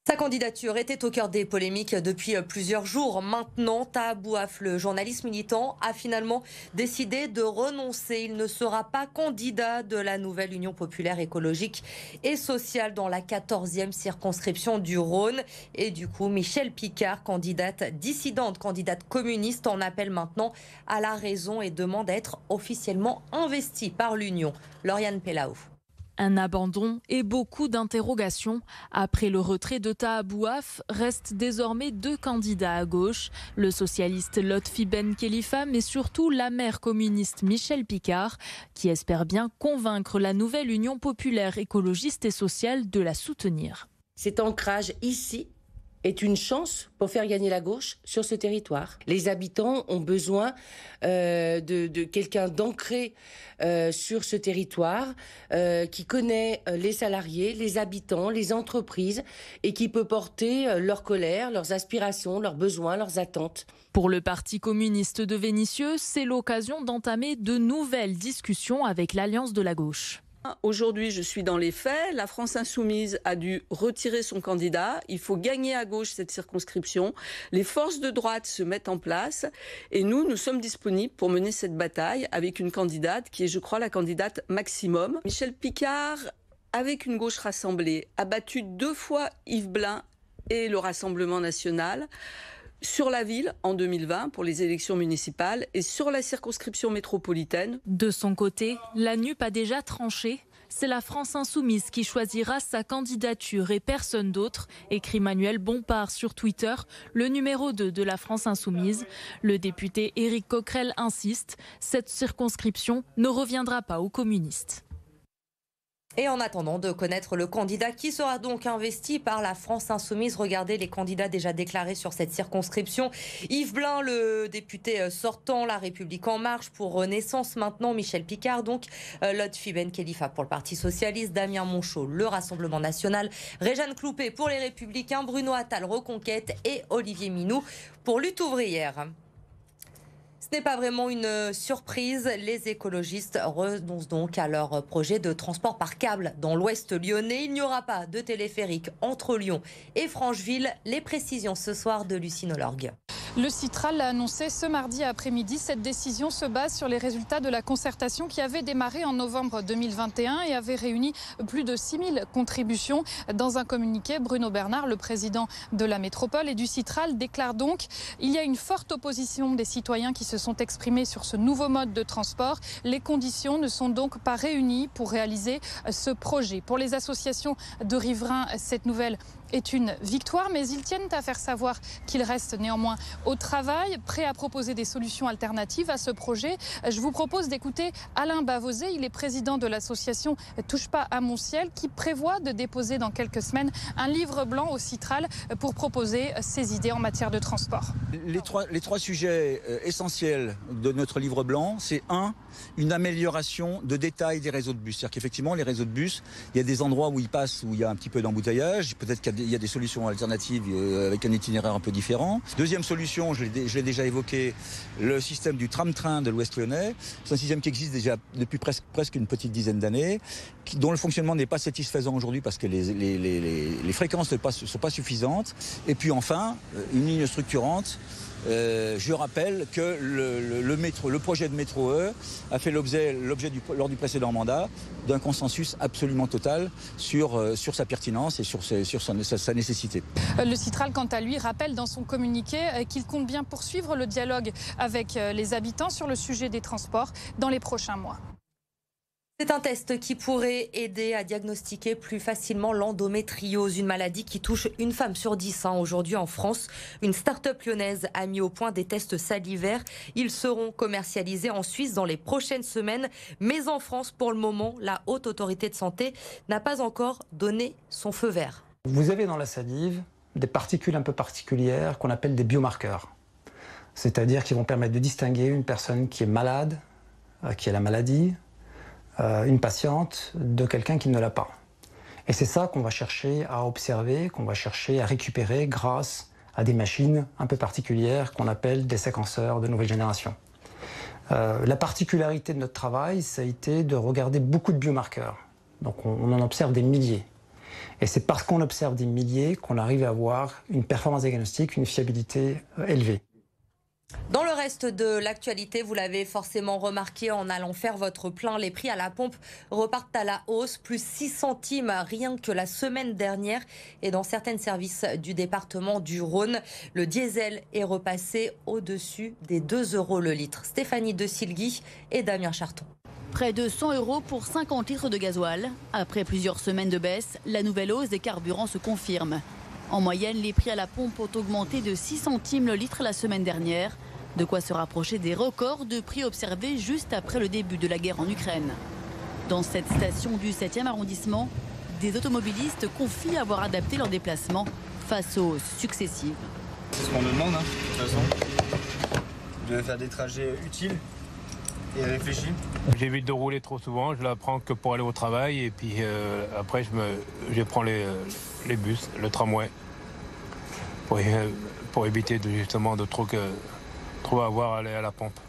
Sa candidature était au cœur des polémiques depuis plusieurs jours. Maintenant, Taha Bouaf, le journaliste militant, a finalement décidé de renoncer. Il ne sera pas candidat de la nouvelle Union populaire écologique et sociale dans la 14e circonscription du Rhône. Et du coup, Michèle Picard, candidate dissidente, candidate communiste, en appelle maintenant à la raison et demande à être officiellement investie par l'Union. Lauriane Pellaou. Un abandon et beaucoup d'interrogations. Après le retrait de Taha Bouaf, restent désormais deux candidats à gauche, le socialiste Lotfi Ben Khelifa, mais surtout la maire communiste Michèle Picard, qui espère bien convaincre la nouvelle Union populaire écologiste et sociale de la soutenir. Cet ancrage ici est une chance pour faire gagner la gauche sur ce territoire. Les habitants ont besoin de quelqu'un d'ancré sur ce territoire, qui connaît les salariés, les habitants, les entreprises et qui peut porter leur colère, leurs aspirations, leurs besoins, leurs attentes. Pour le Parti communiste de Vénissieux, c'est l'occasion d'entamer de nouvelles discussions avec l'Alliance de la gauche. Aujourd'hui, je suis dans les faits. La France insoumise a dû retirer son candidat. Il faut gagner à gauche cette circonscription. Les forces de droite se mettent en place. Et nous sommes disponibles pour mener cette bataille avec une candidate qui est, je crois, la candidate maximum. Michèle Picard, avec une gauche rassemblée, a battu 2 fois Yves Blein et le Rassemblement national sur la ville en 2020 pour les élections municipales et sur la circonscription métropolitaine. De son côté, la NUP a déjà tranché. C'est la France insoumise qui choisira sa candidature et personne d'autre, écrit Manuel Bompard sur Twitter, le numéro 2 de la France insoumise. Le député Éric Coquerel insiste, cette circonscription ne reviendra pas aux communistes. Et en attendant de connaître le candidat qui sera donc investi par la France insoumise, regardez les candidats déjà déclarés sur cette circonscription. Yves Blein, le député sortant, La République En Marche pour Renaissance maintenant, Michèle Picard, donc Lotfi Ben Khelifa pour le Parti Socialiste, Damien Monchot, le Rassemblement National, Réjeanne Cloupet pour les Républicains, Bruno Attal, Reconquête et Olivier Minoux pour Lutte ouvrière. Ce n'est pas vraiment une surprise. Les écologistes renoncent donc à leur projet de transport par câble dans l'ouest lyonnais. Il n'y aura pas de téléphérique entre Lyon et Francheville. Les précisions ce soir de Lucine Olorgue. Le Citral l'a annoncé ce mardi après-midi. Cette décision se base sur les résultats de la concertation qui avait démarré en novembre 2021 et avait réuni plus de 6000 contributions. Dans un communiqué, Bruno Bernard, le président de la métropole et du Citral, déclare donc il y a une forte opposition des citoyens qui se sont exprimés sur ce nouveau mode de transport. Les conditions ne sont donc pas réunies pour réaliser ce projet. Pour les associations de riverains, cette nouvelle est une victoire, mais ils tiennent à faire savoir qu'ils restent néanmoins au travail, prêts à proposer des solutions alternatives à ce projet. Je vous propose d'écouter Alain Bavosé, il est président de l'association Touche pas à mon ciel, qui prévoit de déposer dans quelques semaines un livre blanc au Citral pour proposer ses idées en matière de transport. Les trois sujets essentiels de notre livre blanc, c'est une amélioration de détail des réseaux de bus. C'est-à-dire qu'effectivement, les réseaux de bus, il y a des endroits où ils passent, où il y a un petit peu d'embouteillage, peut-être qu'il y a des solutions alternatives avec un itinéraire un peu différent. Deuxième solution, je l'ai déjà évoqué, le système du tram-train de l'Ouest lyonnais. C'est un système qui existe déjà depuis presque une petite dizaine d'années, dont le fonctionnement n'est pas satisfaisant aujourd'hui parce que les fréquences ne sont pas suffisantes. Et puis enfin, une ligne structurante. Je rappelle que le projet de métro E a fait l'objet lors du précédent mandat d'un consensus absolument total sur sa pertinence et sur sa nécessité. Le Citral, quant à lui, rappelle dans son communiqué qu'il compte bien poursuivre le dialogue avec les habitants sur le sujet des transports dans les prochains mois. C'est un test qui pourrait aider à diagnostiquer plus facilement l'endométriose, une maladie qui touche une femme sur 10 aujourd'hui en France. Une start-up lyonnaise a mis au point des tests salivaires. Ils seront commercialisés en Suisse dans les prochaines semaines. Mais en France, pour le moment, la Haute Autorité de Santé n'a pas encore donné son feu vert. Vous avez dans la salive des particules un peu particulières qu'on appelle des biomarqueurs. C'est-à-dire qui vont permettre de distinguer une personne qui est malade, qui a la maladie, une patiente de quelqu'un qui ne l'a pas. Et c'est ça qu'on va chercher à observer, qu'on va chercher à récupérer grâce à des machines un peu particulières qu'on appelle des séquenceurs de nouvelle génération. La particularité de notre travail, ça a été de regarder beaucoup de biomarqueurs. Donc on en observe des milliers. Et c'est parce qu'on observe des milliers qu'on arrive à avoir une performance diagnostique, une fiabilité élevée. Dans le reste de l'actualité, vous l'avez forcément remarqué en allant faire votre plein, les prix à la pompe repartent à la hausse, plus 6 centimes rien que la semaine dernière. Et dans certains services du département du Rhône, le diesel est repassé au-dessus des 2 € le litre. Stéphanie De Silgui et Damien Charton. Près de 100 € pour 50 litres de gasoil. Après plusieurs semaines de baisse, la nouvelle hausse des carburants se confirme. En moyenne, les prix à la pompe ont augmenté de 6 centimes le litre la semaine dernière. De quoi se rapprocher des records de prix observés juste après le début de la guerre en Ukraine. Dans cette station du 7e arrondissement, des automobilistes confient avoir adapté leurs déplacements face aux hausses successives. C'est ce qu'on me demande, de toute façon. Je vais faire des trajets utiles et réfléchis. J'évite de rouler trop souvent, je la prends que pour aller au travail et puis après je prends les bus, le tramway pour éviter justement de trop avoir à aller à la pompe.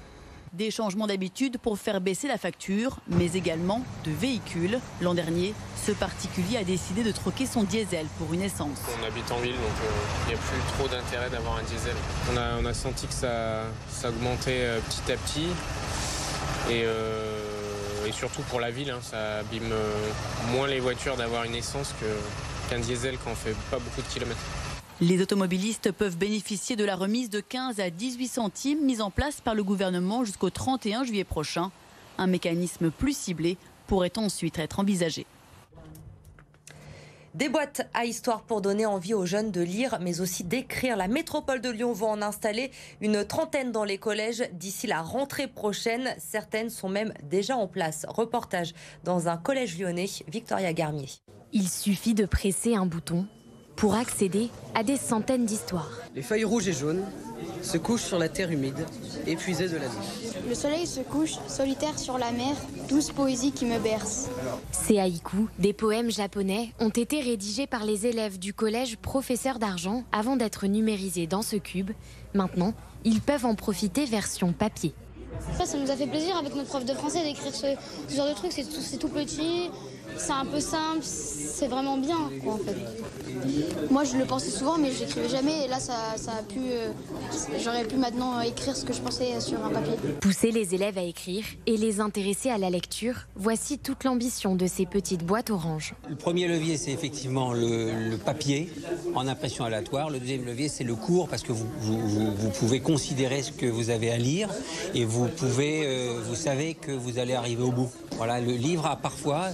Des changements d'habitude pour faire baisser la facture, mais également de véhicules. L'an dernier, ce particulier a décidé de troquer son diesel pour une essence. On habite en ville, donc il n'y a plus trop d'intérêt d'avoir un diesel. On a senti que ça augmentait petit à petit. Et surtout pour la ville, ça abîme moins les voitures d'avoir une essence qu'un diesel quand on fait pas beaucoup de kilomètres. Les automobilistes peuvent bénéficier de la remise de 15 à 18 centimes mise en place par le gouvernement jusqu'au 31 juillet prochain. Un mécanisme plus ciblé pourrait ensuite être envisagé. Des boîtes à histoire pour donner envie aux jeunes de lire, mais aussi d'écrire. La métropole de Lyon va en installer une trentaine dans les collèges d'ici la rentrée prochaine. Certaines sont même déjà en place. Reportage dans un collège lyonnais, Victoria Garnier. Il suffit de presser un bouton pour accéder à des centaines d'histoires. Les feuilles rouges et jaunes se couchent sur la terre humide, épuisées de la vie. Le soleil se couche, solitaire sur la mer, douce poésie qui me berce. Ces haïkus, des poèmes japonais, ont été rédigés par les élèves du collège Professeur d'Argent avant d'être numérisés dans ce cube. Maintenant, ils peuvent en profiter version papier. Ça nous a fait plaisir avec notre prof de français d'écrire ce genre de trucs, c'est tout petit. C'est un peu simple, c'est vraiment bien, quoi, en fait. Moi, je le pensais souvent, mais je n'écrivais jamais. Et là, j'aurais pu maintenant écrire ce que je pensais sur un papier. Pousser les élèves à écrire et les intéresser à la lecture, voici toute l'ambition de ces petites boîtes oranges. Le premier levier, c'est effectivement le papier en impression aléatoire. Le deuxième levier, c'est le cours, parce que vous pouvez considérer ce que vous avez à lire et vous savez que vous allez arriver au bout. Voilà, le livre a parfois,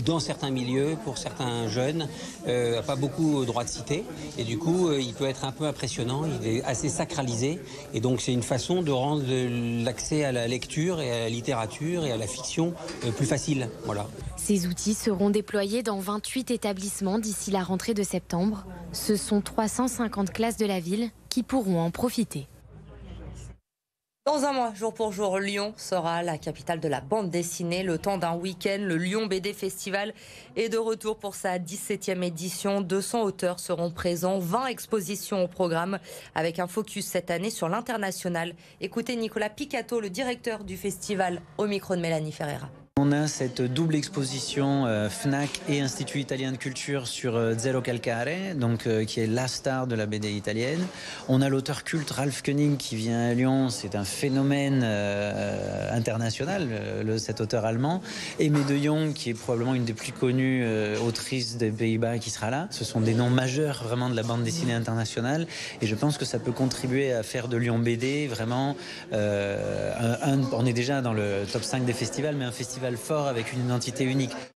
dans certains milieux, pour certains jeunes, pas beaucoup droit de citer. Et du coup, il peut être un peu impressionnant, il est assez sacralisé. Et donc, c'est une façon de rendre l'accès à la lecture et à la littérature et à la fiction plus facile. Voilà. Ces outils seront déployés dans 28 établissements d'ici la rentrée de septembre. Ce sont 350 classes de la ville qui pourront en profiter. Dans un mois, jour pour jour, Lyon sera la capitale de la bande dessinée. Le temps d'un week-end, le Lyon BD Festival est de retour pour sa 17e édition. 200 auteurs seront présents, 20 expositions au programme, avec un focus cette année sur l'international. Écoutez Nicolas Picato, le directeur du festival, au micro de Mélanie Ferreira. On a cette double exposition Fnac et Institut italien de culture sur Zero Calcare, donc qui est la star de la BD italienne. On a l'auteur culte Ralph Koenig qui vient à Lyon, c'est un phénomène international, cet auteur allemand. Aimé de Jong, qui est probablement une des plus connues autrices des Pays-Bas, qui sera là. Ce sont des noms majeurs vraiment de la bande dessinée internationale, et je pense que ça peut contribuer à faire de Lyon BD vraiment on est déjà dans le top 5 des festivals, mais un festival fort avec une identité unique.